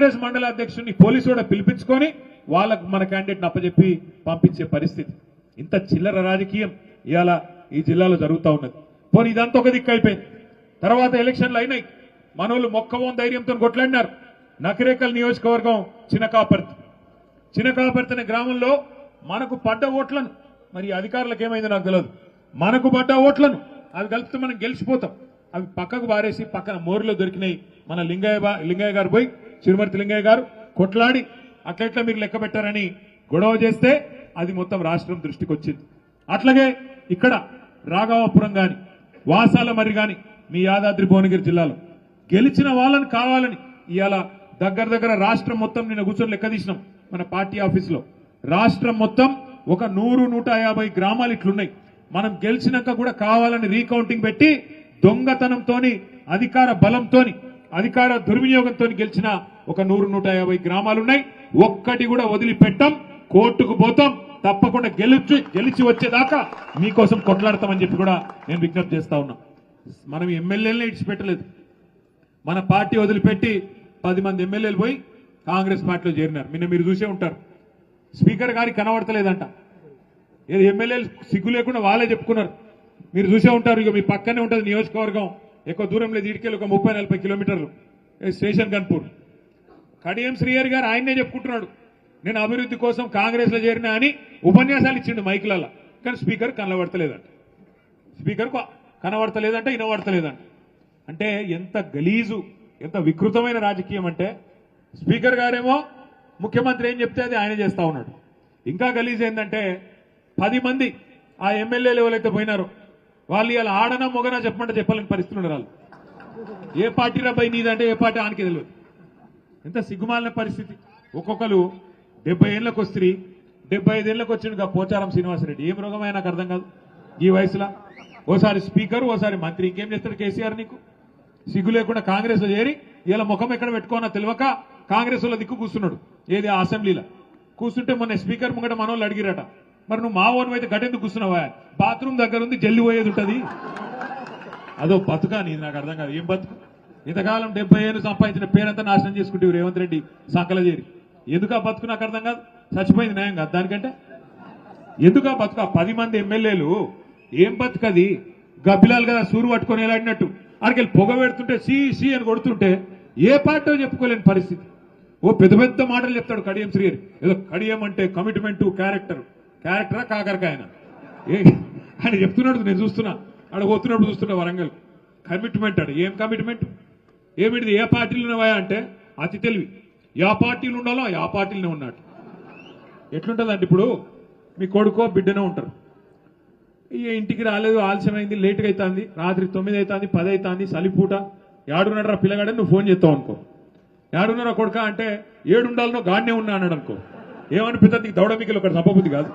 కాంగ్రెస్ మండల అధ్యక్షుడిని పోలీసు కూడా పిలిపించుకొని వాళ్ళకు మన క్యాండిడేట్ని అప్పచెప్పి పంపించే పరిస్థితి. ఇంత చిల్లర రాజకీయం ఇవాళ ఈ జిల్లాలో జరుగుతూ ఉన్నది. పోనీ ఇదంతా ఒక దిక్కు అయిపోయింది. తర్వాత ఎలక్షన్లు అయినాయి. మనోళ్ళు మొక్కవోన్ ధైర్యంతో కొట్లాడినారు. నకరేకల్ నియోజకవర్గం చినకాపర్తి అనే గ్రామంలో మనకు పడ్డ ఓట్లను, మరి అధికారులకు ఏమైందో నాకు తెలియదు, మనకు పడ్డ ఓట్లను అవి కలిపితే మనం గెలిచిపోతాం. అవి పక్కకు బారేసి పక్కన మోరులో దొరికినాయి. మన లింగయ్య గారు పోయి, చిరుమర్తి లింగయ్య గారు కొట్లాడి అట్లెట్లా మీరు లెక్క పెట్టారని గొడవ చేస్తే అది మొత్తం రాష్ట్రం దృష్టికి వచ్చింది. అట్లాగే ఇక్కడ రాఘవాపురం గాని, వాసాల మరి గాని మీ యాదాద్రి భువనగిరి జిల్లాలో గెలిచిన వాళ్ళని కావాలని ఇవాళ దగ్గర రాష్ట్రం మొత్తం నిన్న కూర్చొని లెక్క తీసినాం మన పార్టీ ఆఫీసులో. రాష్ట్రం మొత్తం ఒక 100-150 గ్రామాలు ఇట్లున్నాయి. మనం గెలిచినాక కూడా కావాలని రీకౌంటింగ్ పెట్టి దొంగతనంతోని, అధికార బలంతోని, అధికార దుర్వినియోగంతో గెలిచిన ఒక 100-150 గ్రామాలున్నాయి. ఒక్కటి కూడా వదిలిపెట్టాం. కోర్టుకు పోతాం. తప్పకుండా గెలిచి వచ్చేదాకా మీకోసం కొట్లాడతామని చెప్పి కూడా నేను విజ్ఞప్తి చేస్తా ఉన్నా. మనం ఎమ్మెల్యేలనే ఇడిచిపెట్టలేదు. మన పార్టీ వదిలిపెట్టి 10 మంది ఎమ్మెల్యేలు పోయి కాంగ్రెస్ పార్టీలో చేరినారు. నిన్న మీరు చూసే ఉంటారు. స్పీకర్ గారికి కనబడతలేదంట. ఏది ఎమ్మెల్యేలు సిగ్గు లేకుండా వాళ్ళే చెప్పుకున్నారు. మీరు చూసే ఉంటారు. ఇక మీ పక్కనే ఉంటుంది నియోజకవర్గం, ఎక్కువ దూరం లేదు, ఇటుకెళ్ళి ఒక 30-40 కిలోమీటర్లు స్టేషన్ గన్పూర్. కడియం శ్రీహరి గారు ఆయన్నే చెప్పుకుంటున్నాడు, నేను అభివృద్ధి కోసం కాంగ్రెస్ లో చేరినా అని ఉపన్యాసాలు ఇచ్చిండు మైకులలో. కానీ స్పీకర్ కనబడతలేదంట. వినబడతలేదంట. అంటే ఎంత గలీజు, ఎంత వికృతమైన రాజకీయం అంటే, స్పీకర్ గారేమో ముఖ్యమంత్రి ఏం చెప్తే అది ఆయన చేస్తా ఉన్నాడు. ఇంకా గలీజ్ ఏంటంటే 10 మంది ఆ ఎమ్మెల్యేలు ఎవరైతే పోయినారో వాళ్ళు ఇలా ఆడనా మొగనా చెప్పమంటే చెప్పాలని పరిస్థితులు ఉన్నారు. వాళ్ళు ఏ పార్టీ రాబాయి నీదంటే ఏ పార్టీ ఆనికి తెలియదు. ఎంత సిగ్గుమాలిన పరిస్థితి. ఒక్కొక్కరు 70 ఏళ్ళకి వస్తుంది, 75 ఏళ్ళకి వచ్చిండు పోచారం శ్రీనివాసరెడ్డి. ఏం రోగమైనా నాకు అర్థం కాదు. ఈ వయసులో ఓసారి స్పీకర్, ఓసారి మంత్రి, ఇంకేం చేస్తాడు కేసీఆర్? నీకు సిగ్గు లేకుండా కాంగ్రెస్ లో చేరి ఇలా ముఖం ఎక్కడ పెట్టుకోనా తెలియక కాంగ్రెస్ లో దిక్కు కూర్చున్నాడు. ఏది అసెంబ్లీలో కూర్చుంటే మొన్న స్పీకర్ ముంగట మనోళ్ళు అడిగిరట, మరి నువ్వు మా ఓన్ అయితే గట్టెందుకు కూర్చున్నావా? బాత్రూమ్ దగ్గర ఉంది, జల్లి పోయేది ఉంటుంది. అదో బతుకా నీది? నాకు అర్థం కాదు. ఏం బతుకు? ఇంతకాలం 70 ఏళ్ళు సంపాదించిన పేరంతా నాశనం చేసుకుంటే రేవంత్ రెడ్డి సంకల చేరి ఎందుకు ఆ బతుకు? నాకు అర్థం కాదు. చచ్చిపోయింది న్యాయం కాదు దానికంటే. ఎందుకు ఆ బతుకు? 10 మంది ఎమ్మెల్యేలు ఏం బతుకది? గబ్బిలాలు కదా సూరు పట్టుకొని వెళ్ళాడినట్టు అక్కడికి పొగ పెడుతుంటే సి అని కొడుతుంటే ఏ పార్టీ చెప్పుకోలేని పరిస్థితి. ఓ పెద్ద పెద్ద మాటలు చెప్తాడు కడియం శ్రీహరి. ఏదో కడియం అంటే కమిట్మెంట్, క్యారెక్టరా కాకరకాయన ఆయన చెప్తున్నాడు. నేను చూస్తున్నా, ఆడ పోతున్నప్పుడు చూస్తున్నా వరంగల్. కమిట్మెంట్ అడు. ఏం కమిట్మెంట్? ఏమిటిది? ఏ పార్టీలు ఉన్నాయా అంటే అతి తెలివి. యా పార్టీలు ఉండాలో ఆ పార్టీలనే ఉన్నాడు. ఎట్లుంటుందంటే ఇప్పుడు మీ కొడుకో బిడ్డనే ఉంటారు. ఇక ఇంటికి రాలేదు, ఆలస్యమైంది, లేటుగా అవుతుంది, రాత్రి 9 అవుతుంది, 10 అవుతుంది, సలిపూట, ఏడున్నాడు పిల్లగాడని నువ్వు ఫోన్ చేస్తావు అనుకో. ఏడున్నారా కొడుక అంటే 7 ఉండాలనో గాడినే ఉన్నా అన్నాడు అనుకో. ఏమనిపిస్తుంది? నీకు దౌడమికలు ఒకటి సంపబుద్ధి కాదు.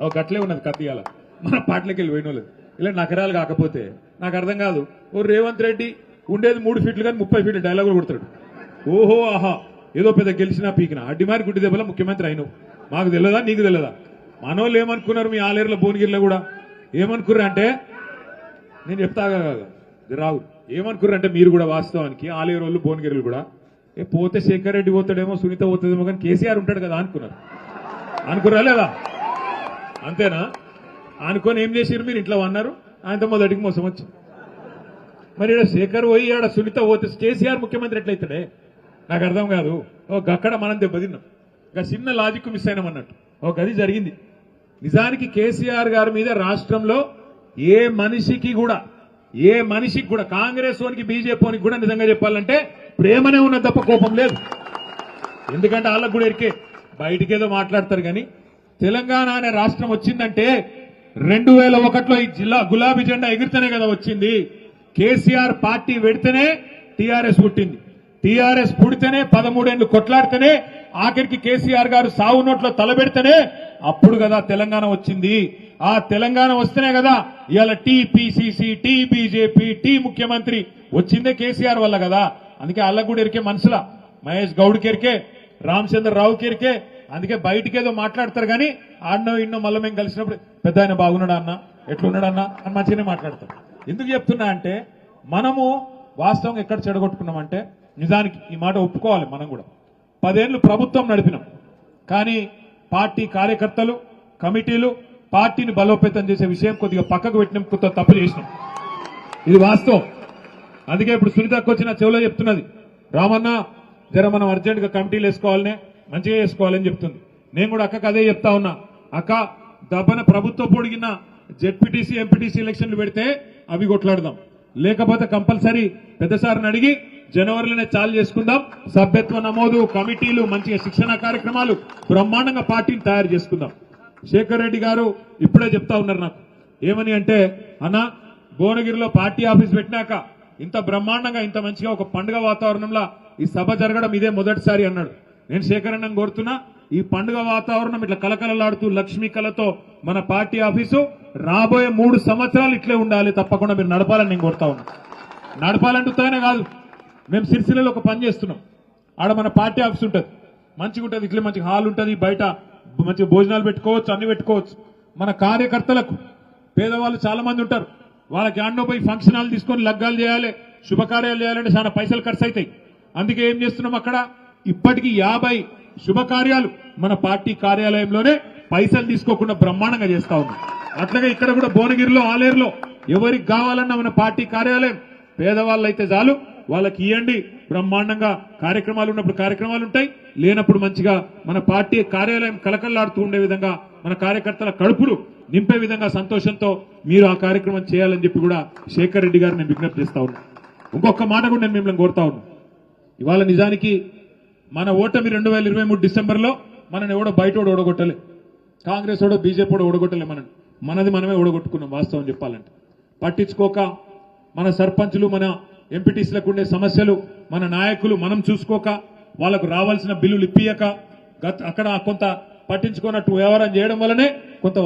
ఒక గట్లే ఉన్నది కత్తియాల. మన పాటలకి వెళ్ళి పోయిన లేదు. ఇలా నకరాలు కాకపోతే నాకు అర్థం కాదు. ఓ రేవంత్ రెడ్డి ఉండేది 3 ఫీట్లు కానీ 30 ఫీట్లు డైలాగులు కొడతాడు. ఓహో ఆహా ఏదో పెద్ద గెలిచినా పీకినా అడ్డిమారి గుడ్డి దెబ్బల ముఖ్యమంత్రి అయినావు. మాకు తెలియదా? నీకు తెలియదా? మనోళ్ళు ఏమనుకున్నారు? మీ ఆలేరులో భువనగిరిలో కూడా ఏమనుకుర్రు అంటే, నేను చెప్తా రావు ఏమనుకుర్రు అంటే, మీరు కూడా వాస్తవానికి ఆలేరు వాళ్ళు భువనగిరిలు కూడా పోతే శేఖర్ రెడ్డి పోతాడేమో, సునీత పోతుందేమో, కానీ కేసీఆర్ ఉంటాడు కదా అనుకున్నారా లేదా? అంతేనా? అనుకొని ఏం చేసారు మీరు? ఇంట్లో అన్నారు, ఆయనతో మొదటికి మోసం వచ్చి. మరి ఇక్కడ శేఖర్ పోయి ఆడ సునీత పోతే కేసీఆర్ ముఖ్యమంత్రి ఎట్లయితాడే? నాకు అర్థం కాదు. అక్కడ మనం దెబ్బతిన్నాం. ఇంకా చిన్న లాజిక్ మిస్ అయినామన్నట్టు ఒక గది జరిగింది. నిజానికి కేసీఆర్ గారి మీద రాష్ట్రంలో ఏ మనిషికి కూడా కాంగ్రెస్ వానికి, బీజేపీ వానికి కూడా నిజంగా చెప్పాలంటే ప్రేమనే ఉన్నది తప్ప కోపం లేదు. ఎందుకంటే వాళ్ళకు కూడా ఎరికే బయటికేదో మాట్లాడతారు. కానీ తెలంగాణ అనే రాష్ట్రం వచ్చిందంటే 2001లో ఈ జిల్లా గులాబీ జెండా ఎగిరితేనే కదా వచ్చింది. కేసీఆర్ పార్టీ పెడితేనే టీఆర్ఎస్ పుట్టింది. టీఆర్ఎస్ పుడితేనే 13 ఏళ్లు కొట్లాడితేనే ఆఖరికి కేసీఆర్ గారు సావు నోట్లో తలబెడితేనే అప్పుడు కదా తెలంగాణ వచ్చింది. ఆ తెలంగాణ వస్తేనే కదా ఇవాళ టీపీసీసీ, టీ బీజేపీ, టీ ముఖ్యమంత్రి వచ్చిందే కేసీఆర్ వల్ల కదా. అందుకే వాళ్ళకు కూడా ఎరికే మనసుల మహేష్ గౌడ్కి ఎరికే, రామచంద్రరావుకి ఎరికే. అందుకే బయటికేదో మాట్లాడతారు కానీ ఆడనో ఇన్నో మళ్ళీ మేము కలిసినప్పుడు పెద్ద ఆయన బాగున్నాడా అన్న, ఎట్లున్నాడన్నా అని మంచిగానే మాట్లాడతారు. ఎందుకు చెప్తున్నా అంటే మనము వాస్తవంగా ఎక్కడ చెడగొట్టుకున్నామంటే నిజానికి ఈ మాట ఒప్పుకోవాలి మనం కూడా. 10 ఏళ్లు ప్రభుత్వం నడిపినాం, కానీ పార్టీ కార్యకర్తలు, కమిటీలు పార్టీని బలోపేతం చేసే విషయం కొద్దిగా పక్కకు పెట్టినాం, కొత్త తప్పులు చేసినాం. ఇది వాస్తవం. అందుకే ఇప్పుడు సునీతకు వచ్చిన చెవులో చెప్తున్నది, రామన్న జర మనం అర్జెంటుగా కమిటీలు వేసుకోవాలనే, మంచిగా వేసుకోవాలని చెప్తుంది. నేను కూడా అక్కకు అదే చెప్తా ఉన్నా, అక్క దబ్బన ప్రభుత్వం పొడిగిన జెడ్పీటీసీ ఎంపీటీసీ ఎలక్షన్లు పెడితే అవి కొట్లాడదాం, లేకపోతే కంపల్సరీ పెద్దసారిని అడిగి జనవరిలోనే చాలు చేసుకుందాం. సభ్యత్వ నమోదు, కమిటీలు, మంచిగా శిక్షణ కార్యక్రమాలు, బ్రహ్మాండంగా పార్టీని తయారు చేసుకుందాం. శేఖర్ రెడ్డి గారు ఇప్పుడే చెప్తా ఉన్నారు నాకు, ఏమని అంటే, అన్న భువనగిరిలో పార్టీ ఆఫీస్ పెట్టినాక ఇంత బ్రహ్మాండంగా ఇంత మంచిగా ఒక పండుగ వాతావరణంలో ఈ సభ జరగడం ఇదే మొదటిసారి అన్నాడు. నేను శేఖర్ అన్నను కోరుతున్నా, ఈ పండుగ వాతావరణం ఇట్లా కలకలలాడుతూ లక్ష్మీ కళతో మన పార్టీ ఆఫీసు రాబోయే 3 సంవత్సరాలు ఇట్లే ఉండాలి, తప్పకుండా మీరు నడపాలని నేను కోరుతా ఉన్నా. నడపాలంటుతానే కాదు, మేము సిరిసిల్లలో ఒక పని చేస్తున్నాం. ఆడ మన పార్టీ ఆఫీస్ ఉంటుంది, మంచిగా ఉంటుంది, ఇట్లా మంచి హాల్ ఉంటుంది, బయట మంచిగా భోజనాలు పెట్టుకోవచ్చు, అన్ని పెట్టుకోవచ్చు. మన కార్యకర్తలకు పేదవాళ్ళు చాలా మంది ఉంటారు, వాళ్ళకి ఆడనో పోయి ఫంక్షన్ హాల్ తీసుకొని లగ్గాలు చేయాలి, శుభకార్యాలు చేయాలంటే చాలా పైసలు ఖర్చు అవుతాయి. అందుకే ఏం చేస్తున్నాం, అక్కడ ఇప్పటికీ 50 శుభకార్యాలు మన పార్టీ కార్యాలయంలోనే పైసలు తీసుకోకుండా బ్రహ్మాండంగా చేస్తా ఉన్నాం. అట్లాగే ఇక్కడ కూడా భువనగిరిలో, ఆలేరులో ఎవరికి కావాలన్నా మన పార్టీ కార్యాలయం పేదవాళ్ళు అయితే చాలు వాళ్ళకి ఇవ్వండి, బ్రహ్మాండంగా కార్యక్రమాలు ఉన్నప్పుడు కార్యక్రమాలు ఉంటాయి, లేనప్పుడు మంచిగా మన పార్టీ కార్యాలయం కలకల్లాడుతూ ఉండే విధంగా మన కార్యకర్తల కడుపులు నింపే విధంగా సంతోషంతో మీరు ఆ కార్యక్రమం చేయాలని చెప్పి కూడా శేఖర్ రెడ్డి గారు నేను విజ్ఞప్తి చేస్తా ఉన్నా. ఇంకొక మాట కూడా నేను మిమ్మల్ని కోరుతా ఉన్నా, ఇవాళ నిజానికి మన ఓటమి 2023 డిసెంబర్లో మనని ఎవడో బయట ఓడగొట్టలే, కాంగ్రెస్ ఓడో బీజేపీ ఓడో ఓడగొట్టలే, మనది మనమే ఓడగొట్టుకున్నాం. వాస్తవం చెప్పాలంటే పట్టించుకోక మన సర్పంచులు, మన ఎంపీటీసీలకు ఉండే సమస్యలు మన నాయకులు మనం చూసుకోక, వాళ్లకు రావాల్సిన బిల్లులు ఇప్పియక, అక్కడ కొంత పట్టించుకున్నట్టు వ్యవహారం చేయడం వల్లనే